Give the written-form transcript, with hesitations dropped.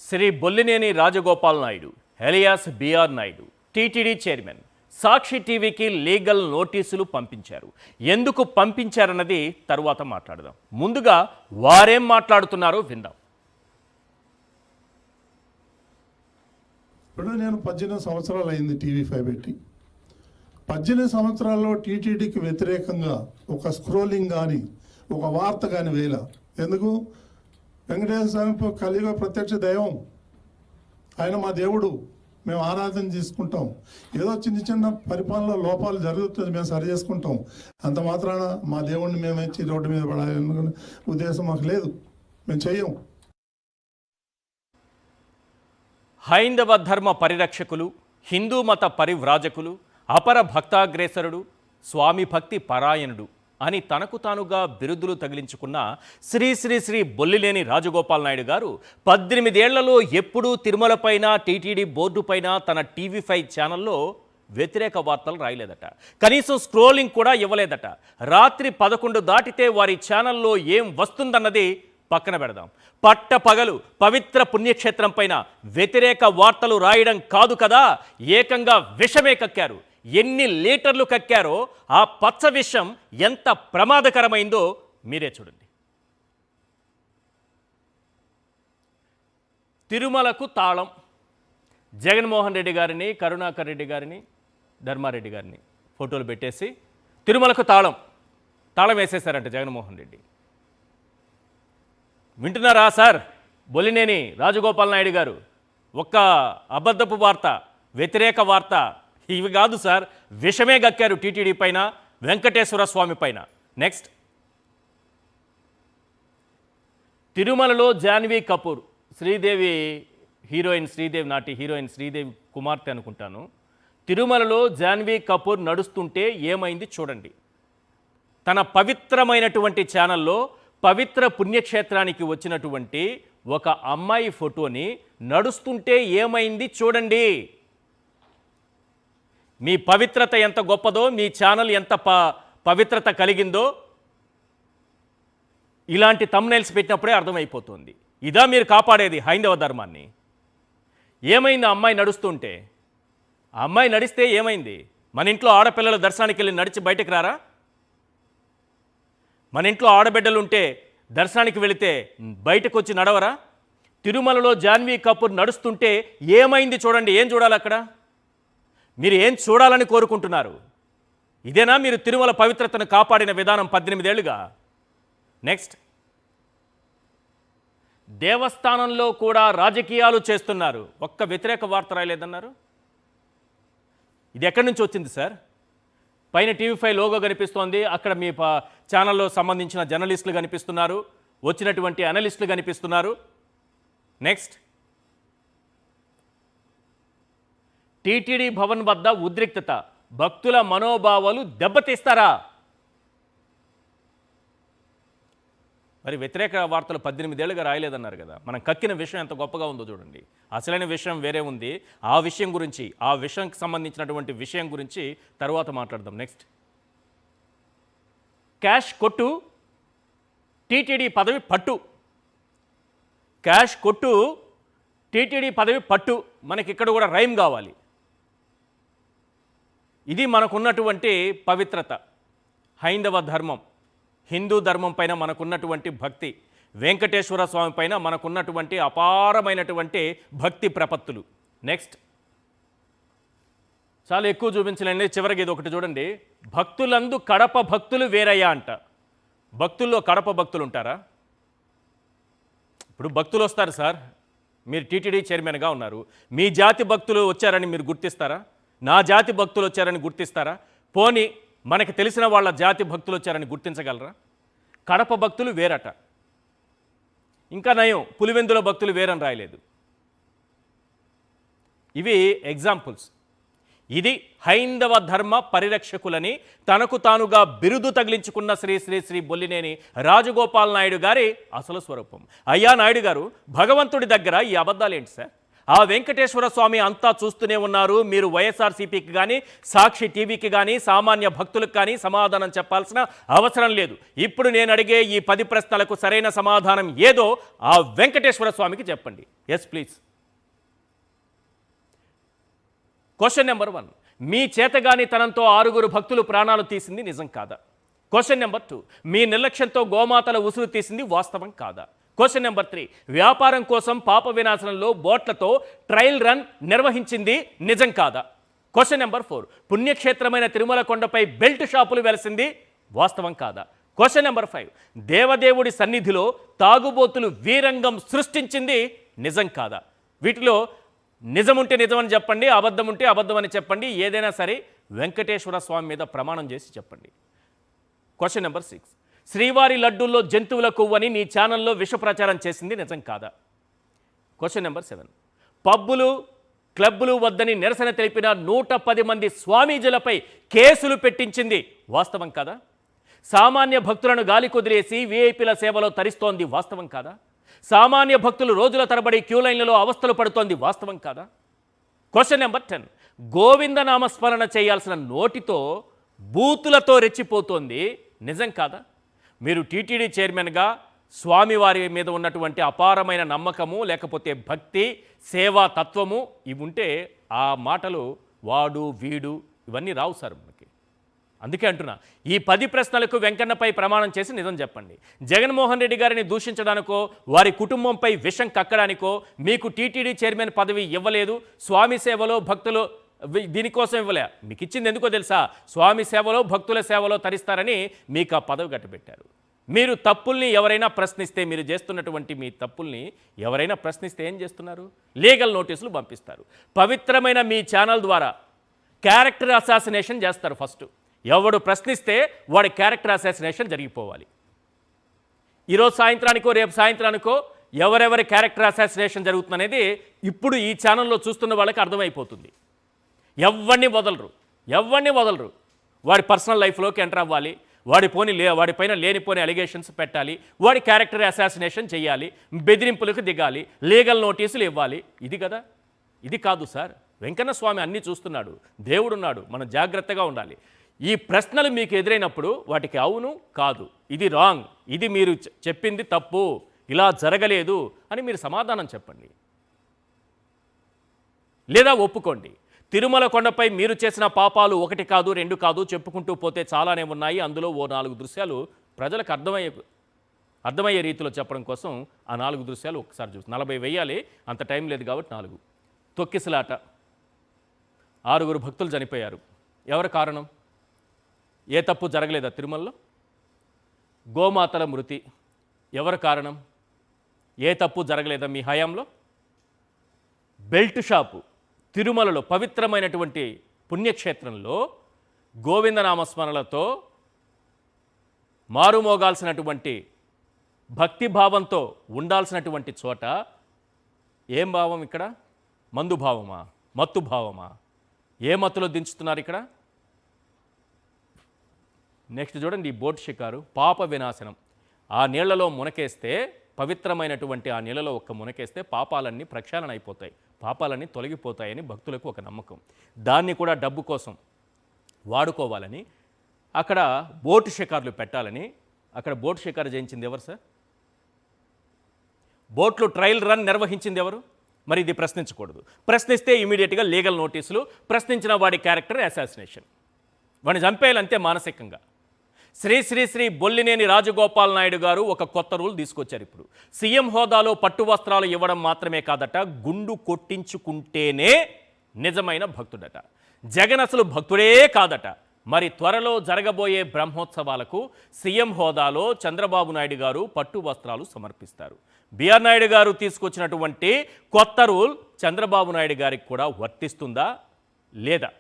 Shri Bollineni Rajagopal Naidu alias BR Naidu TTD chairman Sakshi టీవీకి legal నోటీసులు పంపించారు. ఎందుకు పంపించారన్నది తరువాత మాట్లాడదాం. ముందుగా వారేం మాట్లాడుతున్నారో విందాం. ఇప్పుడు నేను 18 సంవత్సరాలు అయింది టీవీ5 పెట్టి. 18 సంవత్సరాల్లో టీటీడీకి వ్యతిరేకంగా ఒక స్క్రోలింగ్ కానీ ఒక వార్త కానీ వేల. ఎందుకు? వెంకటేశ్వర స్వామి కలియుగ ప్రత్యక్ష దైవం, ఆయన మా దేవుడు, మేము ఆరాధన చేసుకుంటాం. ఏదో చిన్న చిన్న పరిపాలన లోపాలు జరుగుతుంది, మేము సరి చేసుకుంటాం. అంత మాత్రాన మా దేవుడిని మేము ఇచ్చి రోడ్డు మీద పడాలనుకునే ఉద్దేశం మాకు లేదు, మేము చెయ్యం. హైందవ ధర్మ పరిరక్షకులు, హిందూ మత పరివ్రాజకులు, అపర భక్తాగ్రేసరుడు, స్వామి భక్తి పరాయణుడు అని తనకు తానుగా బిరుదులు తగిలించుకున్న శ్రీ శ్రీ శ్రీ బొల్లినేని రాజగోపాల్ నాయుడు గారు 18 ఏళ్లలో ఎప్పుడూ తిరుమలపైన, టీటీడీ బోర్డుపైన తన టీవీ5 ఛానల్లో వ్యతిరేక వార్తలు రాయలేదట. కనీసం స్క్రోలింగ్ కూడా ఇవ్వలేదట. రాత్రి 11 దాటితే వారి ఛానల్లో ఏం వస్తుందన్నది పక్కన పెడదాం. పట్టపగలు పవిత్ర పుణ్యక్షేత్రం పైన వ్యతిరేక వార్తలు రాయడం కాదు కదా, ఏకంగా విషమే కక్కారు. ఎన్ని లీటర్లు కక్కారో, ఆ పచ్చ విషం ఎంత ప్రమాదకరమైందో మీరే చూడండి. తిరుమలకు తాళం. జగన్మోహన్ రెడ్డి గారిని, కరుణాకర్ రెడ్డి గారిని, ధర్మారెడ్డి గారిని ఫోటోలు పెట్టేసి తిరుమలకు తాళం వేసేశారంట జగన్మోహన్ రెడ్డి. వింటున్నారా సార్? బొల్లినేని రాజగోపాల్ నాయుడు గారు ఒక్క అబద్ధపు వార్త, వ్యతిరేక వార్త ఇవి కాదు సార్, విషమే గక్కారు టీటీడీ పైన, వెంకటేశ్వర స్వామి పైన. నెక్స్ట్, తిరుమలలో జాన్వీ కపూర్, శ్రీదేవి హీరోయిన్, శ్రీదేవి నాటి హీరోయిన్ శ్రీదేవి కుమార్తె అనుకుంటాను. తిరుమలలో జాన్వీ కపూర్ నడుస్తుంటే ఏమైంది చూడండి. తన పవిత్రమైనటువంటి ఛానల్లో పవిత్ర పుణ్యక్షేత్రానికి వచ్చినటువంటి ఒక అమ్మాయి ఫోటోని నడుస్తుంటే ఏమైంది చూడండి. మీ పవిత్రత ఎంత గొప్పదో, మీ ఛానల్ ఎంత పవిత్రత కలిగిందో ఇలాంటి థంబ్నెయిల్స్ పెట్టినప్పుడే అర్థమైపోతుంది. ఇదా మీరు కాపాడేది హైందవ ధర్మాన్ని? ఏమైంది ఆ అమ్మాయి నడుస్తుంటే? ఆ అమ్మాయి నడిస్తే ఏమైంది? మన ఇంట్లో ఆడపిల్లల దర్శనానికి వెళ్ళి నడిచి బయటకు రారా? మన ఇంట్లో ఆడబిడ్డలు ఉంటే దర్శనానికి వెళితే బయటకు వచ్చి నడవరా? తిరుమలలో జాన్వీ కపూర్ నడుస్తుంటే ఏమైంది చూడండి. ఏం చూడాలి అక్కడ? మీరు ఏం చూడాలని కోరుకుంటున్నారు? ఇదేనా మీరు తిరుమల పవిత్రతను కాపాడిన విధానం 18 ఏళ్లుగా? నెక్స్ట్, దేవస్థానంలో కూడా రాజకీయాలు చేస్తున్నారు. ఒక్క వ్యతిరేక వార్త రాయలేదన్నారు. ఇది ఎక్కడి నుంచి వచ్చింది సార్? పైన టీవీ5 లోగో కనిపిస్తోంది, అక్కడ మీ ఛానల్లో సంబంధించిన జర్నలిస్టులు కనిపిస్తున్నారు, వచ్చినటువంటి అనలిస్టులు కనిపిస్తున్నారు. నెక్స్ట్, టీటీడీ భవన్ వద్ద ఉద్రిక్తత, భక్తుల మనోభావాలు దెబ్బతీస్తారా? మరి వ్యతిరేక వార్తలు 18 ఏళ్ళుగా రాయలేదన్నారు కదా. మనం కక్కిన విషయం ఎంత గొప్పగా ఉందో చూడండి. అసలైన విషయం వేరే ఉంది. ఆ విషయం గురించి, ఆ విషయంకి సంబంధించినటువంటి విషయం గురించి తర్వాత మాట్లాడదాం. నెక్స్ట్, క్యాష్ కొట్టు, టీటీడీ పదవి పట్టు. క్యాష్ కొట్టు, టీటీడీ పదవి పట్టు. మనకి ఇక్కడ కూడా రైమ్ కావాలి. ఇది మనకున్నటువంటి పవిత్రత, హైందవ ధర్మం, హిందూ ధర్మం పైన మనకున్నటువంటి భక్తి, వెంకటేశ్వర స్వామి పైన మనకున్నటువంటి అపారమైనటువంటి భక్తి ప్రపత్తులు. నెక్స్ట్, చాలా ఎక్కువ చూపించలేండి, చివరికి ఇది ఒకటి చూడండి. భక్తులందు కడప భక్తులు వేరయ్యా అంట. భక్తుల్లో కడప భక్తులు ఉంటారా? ఇప్పుడు భక్తులు వస్తారు సార్, మీరు టీటీడీ చైర్మన్గా ఉన్నారు, మీ జాతి భక్తులు వచ్చారని మీరు గుర్తిస్తారా? నా జాతి భక్తులు వచ్చారని గుర్తిస్తారా? పోనీ మనకి తెలిసిన వాళ్ళ జాతి భక్తులు వచ్చారని గుర్తించగలరా? కడప భక్తులు వేరట. ఇంకా నయం, పులివెందుల భక్తులు వేరని రాయలేదు. ఇవి ఎగ్జాంపుల్స్. ఇది హైందవ ధర్మ పరిరక్షకులని తనకు తానుగా బిరుదు తగిలించుకున్న శ్రీ శ్రీ శ్రీ బొల్లినేని రాజగోపాల్ నాయుడు గారి అసలు స్వరూపం. అయ్యా నాయుడు గారు, భగవంతుడి దగ్గర ఈ అబద్ధాలు ఏంటి సార్? ఆ వెంకటేశ్వర స్వామి అంతా చూస్తూనే ఉన్నారు. మీరు వైఎస్ఆర్సీపీకి కానీ సాక్షి టీవీకి కానీ సామాన్య భక్తులకు కానీ సమాధానం చెప్పాల్సిన అవసరం లేదు. ఇప్పుడు నేను అడిగే ఈ 10 ప్రశ్నలకు సరైన సమాధానం ఏదో ఆ వెంకటేశ్వర స్వామికి చెప్పండి. Yes please. క్వశ్చన్ నెంబర్ 1, మీ చేతగానితనంతో 6 భక్తులు ప్రాణాలు తీసింది నిజం కాదా? క్వశ్చన్ నెంబర్ 2, మీ నిర్లక్ష్యంతో గోమాతల ఉసురు తీసింది వాస్తవం కాదా? క్వశ్చన్ నెంబర్ 3, వ్యాపారం కోసం పాప వినాశనంలో బోట్లతో ట్రయల్ రన్ నిర్వహించింది నిజం కాదా? క్వశ్చన్ నెంబర్ 4, పుణ్యక్షేత్రమైన తిరుమల కొండపై బెల్ట్ షాపులు వెలసింది వాస్తవం కాదా? క్వశ్చన్ నెంబర్ 5, దేవదేవుడి సన్నిధిలో తాగుబోతులు వీరంగం సృష్టించింది నిజం కాదా? వీటిలో నిజముంటే నిజమని చెప్పండి, అబద్ధం ఉంటే అబద్ధం అని చెప్పండి. ఏదైనా సరే వెంకటేశ్వర స్వామి మీద ప్రమాణం చేసి చెప్పండి. క్వశ్చన్ నెంబర్ 6, శ్రీవారి లడ్డూల్లో జంతువుల కొవ్వని నీ ఛానల్లో విష ప్రచారం చేసింది నిజం కాదా? క్వశ్చన్ నెంబర్ 7, పబ్బులు క్లబ్బులు వద్దని నిరసన తెలిపిన 110 మంది స్వామీజీలపై కేసులు పెట్టించింది వాస్తవం కాదా? సామాన్య భక్తులను గాలి కుదిరేసి వీఐపీల సేవలో తరిస్తోంది వాస్తవం కాదా? సామాన్య భక్తులు రోజుల తరబడి క్యూ లైన్లలో అవస్థలు పడుతోంది వాస్తవం కాదా? క్వశ్చన్ నెంబర్ 10, గోవింద నామస్మరణ చేయాల్సిన నోటితో బూతులతో రెచ్చిపోతోంది నిజం కాదా? మీరు టీటీడీ చైర్మన్గా స్వామివారి మీద ఉన్నటువంటి అపారమైన నమ్మకము, లేకపోతే భక్తి, సేవా తత్వము ఇవి ఉంటే ఆ మాటలు వాడు వీడు ఇవన్నీ రావు సార్ మనకి. అందుకే అంటున్నా, ఈ 10 ప్రశ్నలకు వెంకన్నపై ప్రమాణం చేసి నిజం చెప్పండి. జగన్మోహన్ రెడ్డి గారిని దూషించడానికో వారి కుటుంబంపై విషం కక్కడానికో మీకు టీటీడీ చైర్మన్ పదవి ఇవ్వలేదు. స్వామి సేవలో భక్తులు దీనికోసం ఇవ్వలే. మీకు ఇచ్చింది ఎందుకో తెలుసా? స్వామి సేవలో భక్తుల సేవలో తరిస్తారని మీకు ఆ పదవి కట్టబెట్టారు. మీరు తప్పుల్ని ఎవరైనా ప్రశ్నిస్తే, మీరు చేస్తున్నటువంటి మీ తప్పుల్ని ఎవరైనా ప్రశ్నిస్తే ఏం చేస్తున్నారు? లీగల్ నోటీసులు పంపిస్తారు. పవిత్రమైన మీ ఛానల్ ద్వారా క్యారెక్టర్ అసాసినేషన్ చేస్తారు. ఫస్ట్ ఎవడు ప్రశ్నిస్తే వాడి క్యారెక్టర్ అసాసినేషన్ జరిగిపోవాలి. ఈరోజు సాయంత్రానికో రేపు సాయంత్రానికో ఎవరెవరి క్యారెక్టర్ అసాసినేషన్ జరుగుతుందనేది ఇప్పుడు ఈ ఛానల్లో చూస్తున్న వాళ్ళకి అర్థమైపోతుంది. ఎవరిని వదలరు. వాడి పర్సనల్ లైఫ్లోకి ఎంటర్ అవ్వాలి, వాడిపైన లేనిపోని అలిగేషన్స్ పెట్టాలి, వాడి క్యారెక్టర్ అసాసినేషన్ చేయాలి, బెదిరింపులకు దిగాలి, లీగల్ నోటీసులు ఇవ్వాలి. ఇది కదా? ఇది కాదు సార్. వెంకన్న స్వామి అన్నీ చూస్తున్నాడు, దేవుడున్నాడు, మనం జాగ్రత్తగా ఉండాలి. ఈ ప్రశ్నలు మీకు ఎదురైనప్పుడు వాటికి అవును కాదు, ఇది రాంగ్, ఇది మీరు చెప్పింది తప్పు, ఇలా జరగలేదు అని మీరు సమాధానం చెప్పండి, లేదా ఒప్పుకోండి. తిరుమల కొండపై మీరు చేసిన పాపాలు 1 కాదు 2 కాదు చెప్పుకుంటూ పోతే చాలానే ఉన్నాయి. అందులో ఓ 4 దృశ్యాలు ప్రజలకు అర్థమయ్యే రీతిలో చెప్పడం కోసం ఆ 4 దృశ్యాలు ఒకసారి చూసి 40 వేయాలి, అంత టైం లేదు కాబట్టి 4. తొక్కిసలాట, 6 భక్తులు చనిపోయారు. ఎవరి కారణం? ఏ తప్పు జరగలేదా తిరుమలలో? గోమాతల మృతి, ఎవరి కారణం? ఏ తప్పు జరగలేదా మీ హయాంలో? బెల్ట్ షాపు, తిరుమలలో పవిత్రమైనటువంటి పుణ్యక్షేత్రంలో గోవిందనామస్మరణలతో మారుమోగాల్సినటువంటి భక్తిభావంతో ఉండాల్సినటువంటి చోట ఏం భావం ఇక్కడ? మందు భావమా? మత్తు భావమా? ఏ మత్తులో దించుతున్నారు ఇక్కడ? నెక్స్ట్ చూడండి, ఈ బోట్ షికారు, పాప వినాశనం. ఆ నీళ్లలో మునకేస్తే, పవిత్రమైనటువంటి ఆ నీళ్ళలో ఒక్క మునకేస్తే పాపాలన్నీ ప్రక్షాళన అయిపోతాయి, పాపాలన్నీ తొలగిపోతాయని భక్తులకు ఒక నమ్మకం. దాన్ని కూడా డబ్బు కోసం వాడుకోవాలని అక్కడ బోటు షికార్లు పెట్టాలని అక్కడ బోట్ షికారు చేయించింది ఎవరు సార్? బోట్లు ట్రయల్ రన్ నిర్వహించింది ఎవరు? మరి ఇది ప్రశ్నించకూడదు. ప్రశ్నిస్తే ఇమీడియట్గా లీగల్ నోటీసులు, ప్రశ్నించిన వాడి క్యారెక్టర్ అసాసినేషన్, వాడిని చంపేయాలంతే మానసికంగా. శ్రీ శ్రీ శ్రీ బొల్లినేని రాజగోపాల్ నాయుడు గారు ఒక కొత్త రూల్ తీసుకొచ్చారు. ఇప్పుడు సీఎం హోదాలో పట్టు వస్త్రాలు ఇవ్వడం మాత్రమే కాదట, గుండు కొట్టించుకుంటేనే నిజమైన భక్తుడట. జగన్ అసలు భక్తుడే కాదట. మరి త్వరలో జరగబోయే బ్రహ్మోత్సవాలకు సీఎం హోదాలో చంద్రబాబు నాయుడు గారు పట్టు వస్త్రాలు సమర్పిస్తారు. బిఆర్ నాయుడు గారు తీసుకొచ్చినటువంటి కొత్త రూల్ చంద్రబాబు నాయుడు గారికి కూడా వర్తిస్తుందా లేదా?